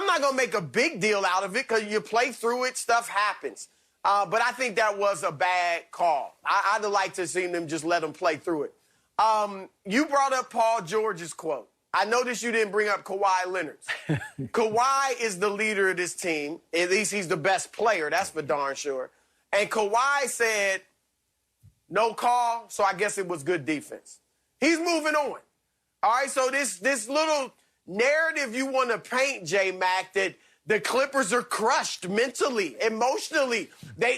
I'm not going to make a big deal out of it because you play through it, stuff happens. But I think that was a bad call. I'd have liked to have seen them just let them play through it. You brought up Paul George's quote. I noticed you didn't bring up Kawhi Leonard's. Kawhi is the leader of this team. At least he's the best player. That's for darn sure. And Kawhi said, no call, so I guess it was good defense. He's moving on. All right, so this little narrative you want to paint, J-Mac, that the Clippers are crushed mentally, emotionally.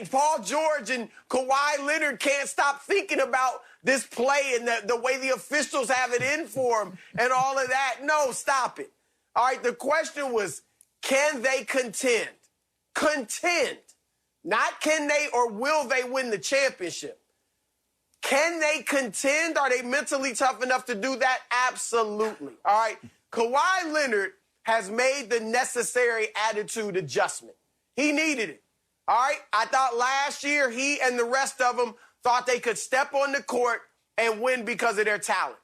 Paul George and Kawhi Leonard can't stop thinking about this play and the way the officials have it in for them and all of that. No, stop it. All right, the question was, can they contend? Contend. Not can they or will they win the championship. Can they contend? Are they mentally tough enough to do that? Absolutely. All right, Kawhi Leonard has made the necessary attitude adjustment. He needed it. All right, I thought last year he and the rest of them thought they could step on the court and win because of their talent.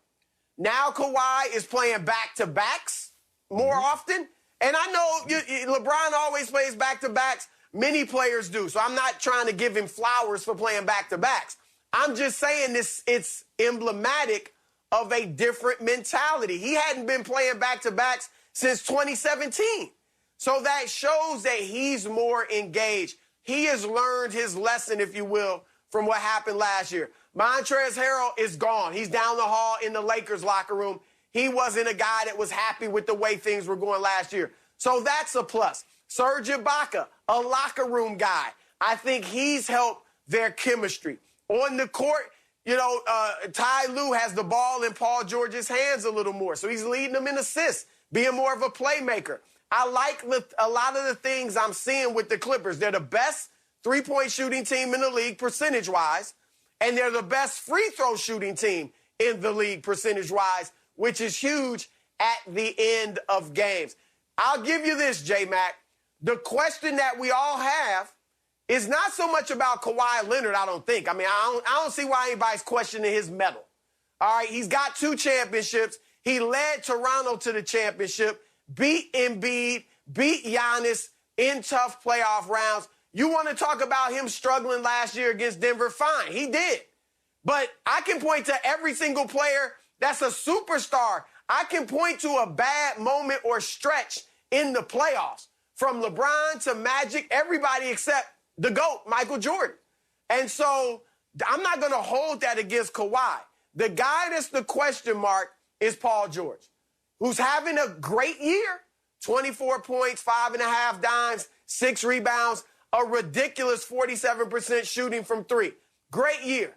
Now Kawhi is playing back-to-backs more often. And I know LeBron always plays back-to-backs. Many players do. So I'm not trying to give him flowers for playing back-to-backs. I'm just saying it's emblematic of a different mentality. He hadn't been playing back-to-backs since 2017. So that shows that he's more engaged. He has learned his lesson, if you will, from what happened last year. Montrezl Harrell is gone. He's down the hall in the Lakers locker room. He wasn't a guy that was happy with the way things were going last year. So that's a plus. Serge Ibaka, a locker room guy. I think he's helped their chemistry. On the court, Ty Lue has the ball in Paul George's hands a little more. So he's leading them in assists, being more of a playmaker. I like a lot of the things I'm seeing with the Clippers. They're the best three-point shooting team in the league percentage-wise, and they're the best free throw shooting team in the league percentage-wise, which is huge at the end of games. I'll give you this, J-Mac. The question that we all have is not so much about Kawhi Leonard, I don't think. I mean, I don't see why anybody's questioning his medal. All right, he's got 2 championships. He led Toronto to the championship, beat Embiid, beat Giannis in tough playoff rounds. You want to talk about him struggling last year against Denver? Fine, he did. But I can point to every single player that's a superstar. I can point to a bad moment or stretch in the playoffs, from LeBron to Magic, everybody except the GOAT, Michael Jordan. And so I'm not going to hold that against Kawhi. The guy that's the question mark is Paul George, who's having a great year. 24 points, 5.5 dimes, 6 rebounds, a ridiculous 47% shooting from 3. Great year.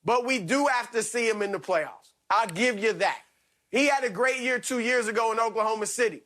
But we do have to see him in the playoffs. I'll give you that. He had a great year 2 years ago in Oklahoma City,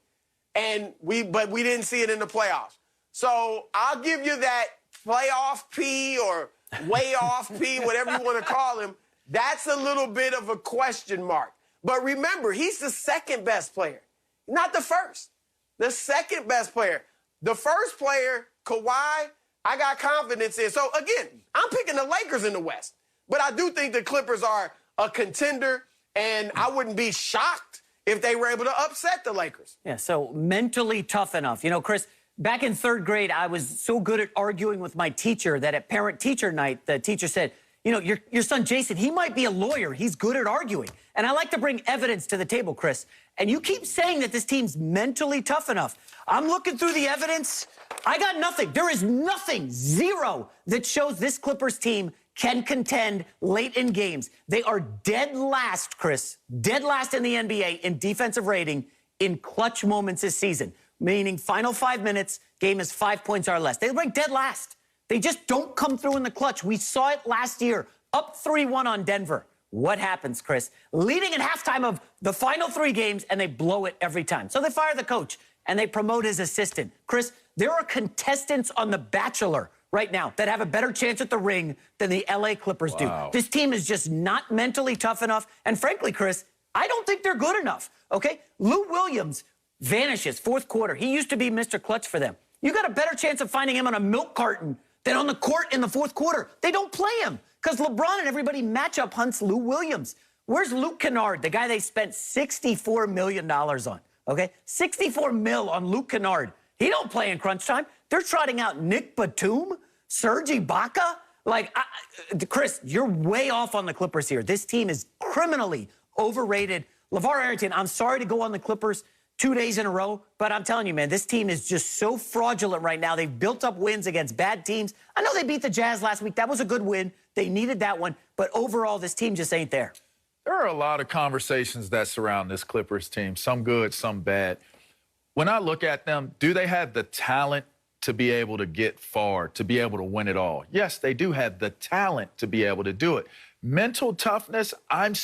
but we didn't see it in the playoffs. So I'll give you that playoff P or way off P, whatever you want to call him. That's a little bit of a question mark. But remember, he's the second best player, not the first. The second best player. The first player, Kawhi, I got confidence in. So, again, I'm picking the Lakers in the West. But I do think the Clippers are a contender, and I wouldn't be shocked if they were able to upset the Lakers. Yeah, so mentally tough enough. You know, Chris, back in 3rd grade, I was so good at arguing with my teacher that at parent-teacher night, the teacher said, you know, your son Jason, he might be a lawyer. He's good at arguing. And I like to bring evidence to the table, Chris. And you keep saying that this team's mentally tough enough. I'm looking through the evidence. I got nothing. There is nothing, zero, that shows this Clippers team can contend late in games. They are dead last, Chris, dead last in the NBA in defensive rating in clutch moments this season, meaning final 5 minutes, game is 5 points or less. They rank dead last. They just don't come through in the clutch. We saw it last year, up 3-1 on Denver. What happens, Chris? Leading at halftime of the final 3 games, and they blow it every time. So they fire the coach, and they promote his assistant. Chris, there are contestants on The Bachelor right now that have a better chance at the ring than the LA Clippers do. This team is just not mentally tough enough. And frankly, Chris, I don't think they're good enough, okay? Lou Williams vanishes 4th quarter. He used to be Mr. Clutch for them. You got a better chance of finding him on a milk carton than on the court in the 4th quarter. They don't play him because LeBron and everybody matchup hunts Lou Williams. Where's Luke Kennard, the guy they spent $64 million on, okay? $64 million on Luke Kennard. He don't play in crunch time. They're trotting out Nick Batum, Serge Ibaka. Like, Chris, you're way off on the Clippers here. This team is criminally overrated. LeVar Arrington, I'm sorry to go on the Clippers 2 days in a row, but I'm telling you, man, this team is just so fraudulent right now. They've built up wins against bad teams. I know they beat the Jazz last week. That was a good win. They needed that one. But overall, this team just ain't there. There are a lot of conversations that surround this Clippers team, some good, some bad. When I look at them, do they have the talent to be able to get far, to be able to win it all? Yes, they do have the talent to be able to do it. Mental toughness, I'm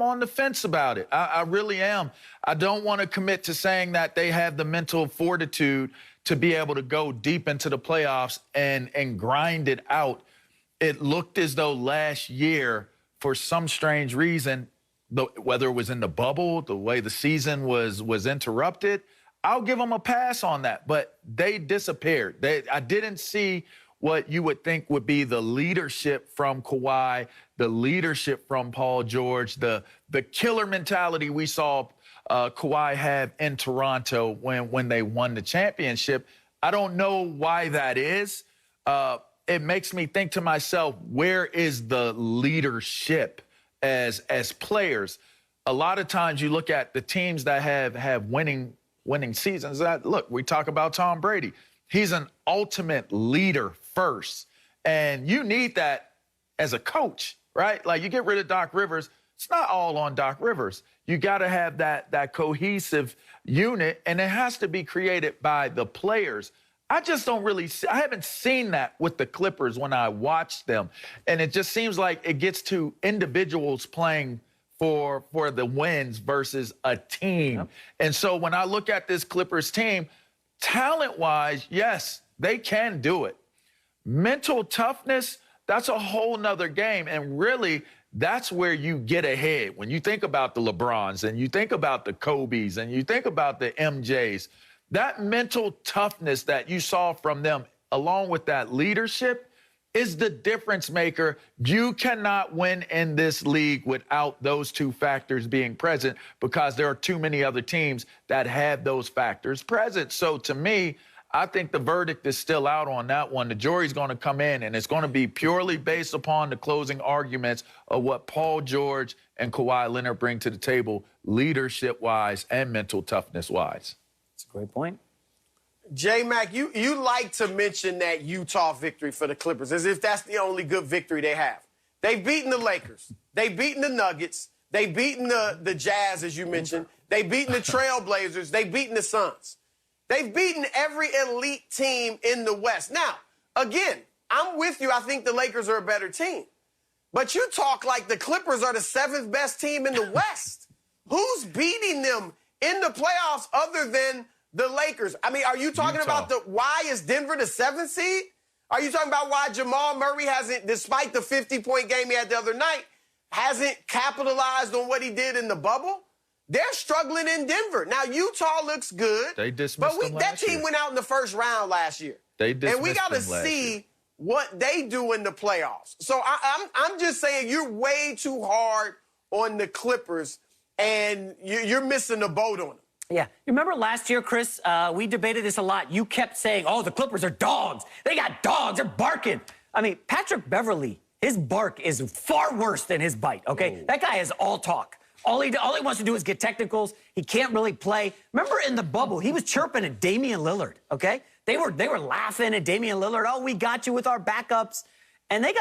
on the fence about it. I really am. I don't want to commit to saying that they have the mental fortitude to be able to go deep into the playoffs and grind it out. It looked as though last year, for some strange reason, whether it was in the bubble, the way the season was interrupted, I'll give them a pass on that. But they disappeared. I didn't see what you would think would be the leadership from Kawhi, the leadership from Paul George, the killer mentality we saw Kawhi have in Toronto when they won the championship. I don't know why that is. It makes me think to myself, where is the leadership as players? A lot of times you look at the teams that have winning seasons. Look, we talk about Tom Brady. He's an ultimate leader first. And you need that as a coach, right? Like, you get rid of Doc Rivers, it's not all on Doc Rivers. You got to have that cohesive unit, and it has to be created by the players. I just don't really see, I haven't seen that with the Clippers when I watch them. And it just seems like it gets to individuals playing for the wins versus a team. Yep. And so when I look at this Clippers team, talent-wise, yes, they can do it. Mental toughness, that's a whole nother game. And really, that's where you get ahead. When you think about the LeBrons and you think about the Kobes and you think about the MJs, that mental toughness that you saw from them, along with that leadership, is the difference maker. You cannot win in this league without those two factors being present, because there are too many other teams that have those factors present. So to me, I think the verdict is still out on that one. The jury's going to come in, and it's going to be purely based upon the closing arguments of what Paul George and Kawhi Leonard bring to the table, leadership-wise and mental toughness-wise. That's a great point. J-Mac, you like to mention that Utah victory for the Clippers as if that's the only good victory they have. They've beaten the Lakers. They've beaten the Nuggets. They've beaten the Jazz, as you mentioned. They've beaten the Trailblazers. They've beaten the Suns. They've beaten every elite team in the West. Now, again, I'm with you. I think the Lakers are a better team. But you talk like the Clippers are the 7th best team in the West. Who's beating them in the playoffs other than the Lakers? I mean, are you talking about why is Denver the 7th seed? Are you talking about why Jamal Murray hasn't, despite the 50-point game he had the other night, hasn't capitalized on what he did in the bubble? They're struggling in Denver. Now, Utah looks good. They dismissed them that team went out in the first round last year. They dismissed and we got to see what they do in the playoffs. So I'm just saying you're way too hard on the Clippers, and you're missing the boat on them. Yeah. You remember last year, Chris, we debated this a lot. You kept saying, oh, the Clippers are dogs. They got dogs. They're barking. I mean, Patrick Beverley, his bark is far worse than his bite, okay? Whoa. That guy is all talk. All he wants to do is get technicals. He can't really play. Remember in the bubble, he was chirping at Damian Lillard, okay? They were laughing at Damian Lillard. Oh, we got you with our backups. And they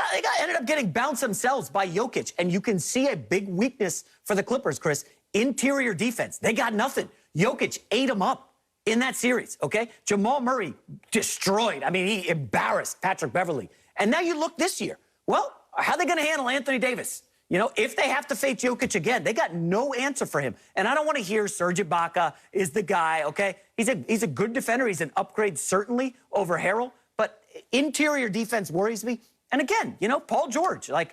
ended up getting bounced themselves by Jokic. And you can see a big weakness for the Clippers, Chris. Interior defense. They got nothing. Jokic ate them up in that series, okay? Jamal Murray destroyed. I mean, he embarrassed Patrick Beverley. And now you look this year. Well, how are they going to handle Anthony Davis? You know, if they have to face Jokic again, they got no answer for him. And I don't want to hear Serge Ibaka is the guy, okay? He's a good defender. He's an upgrade, certainly, over Harrell. But interior defense worries me. And again, you know, Paul George, like,